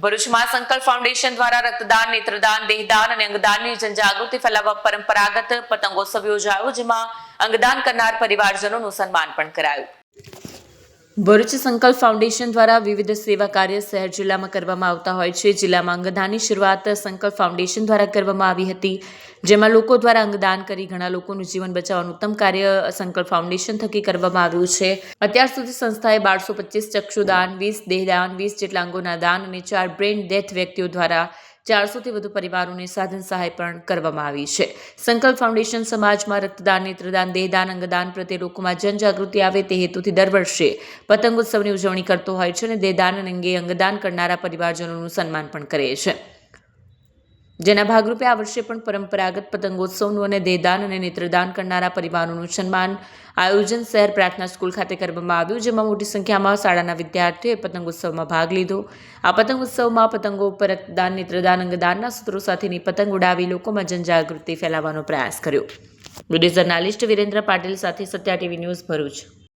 ભરૂચમાં સંકલ્પ ફાઉન્ડેશન દ્વારા રક્તદાન, નેત્રદાન, દેહદાન અને અંગદાનની જનજાગૃતિ ફેલાવવા પરંપરાગત પતંગોત્સવ યોજાયો, જેમાં અંગદાન કરનાર પરિવારજનોનું સન્માન પણ કરાયું. ભરૂચ સંકલ્પ ફાઉન્ડેશન દ્વારા વિવિધ સેવા કાર્ય શહેર જિલ્લામાં કરવામાં આવતા હોય છે. જિલ્લામાં અંગદાનની શરૂઆત સંકલ્પ ફાઉન્ડેશન દ્વારા કરવામાં આવી હતી, જેમાં લોકો દ્વારા અંગદાન કરી ઘણા લોકોનું જીવન બચાવવાનું ઉત્તમ કાર્ય સંકલ્પ ફાઉન્ડેશન થકી કરવામાં આવ્યું છે. અત્યાર સુધી સંસ્થાએ 1225 ચક્ષુદાન, 20 દેહદાન, 20 જેટલા અંગોના દાન અને 4 બ્રેન ડેથ વ્યક્તિઓ દ્વારા 400થી વધુ પરિવારોને સાધન સહાય પણ કરવામાં આવી છે. સંકલ્પ ફાઉન્ડેશન સમાજમાં રક્તદાન, નેત્રદાન, દેહદાન, અંગદાન પ્રત્યે લોકોમાં જનજાગૃતિ આવે તે હેતુથી દર વર્ષે પતંગોત્સવની ઉજવણી કરતો હોય છે અને દેહદાન અંગે અંગદાન કરનારા પરિવારજનોનું સન્માન પણ કરે છે. જેના ભાગરૂપે આ વર્ષે પણ પરંપરાગત પતંગોત્સવનું અને દેહદાન અને નેત્રદાન કરનારા પરિવારોનું સન્માન આયોજન શહેર પ્રાર્થના સ્કૂલ ખાતે કરવામાં આવ્યું, જેમાં મોટી સંખ્યામાં શાળાના વિદ્યાર્થીઓએ પતંગોત્સવમાં ભાગ લીધો. આ પતંગોત્સવમાં પતંગો ઉપર રક્તદાન, નેત્રદાન, અંગદાનના સૂત્રો સાથેની પતંગ ઉડાવી લોકોમાં જનજાગૃતિ ફેલાવવાનો પ્રયાસ કર્યો. વિડીયો જર્નાલિસ્ટ વિરેન્દ્ર પાટીલ સાથે સત્યા ટીવી ન્યૂઝ ભરૂચ.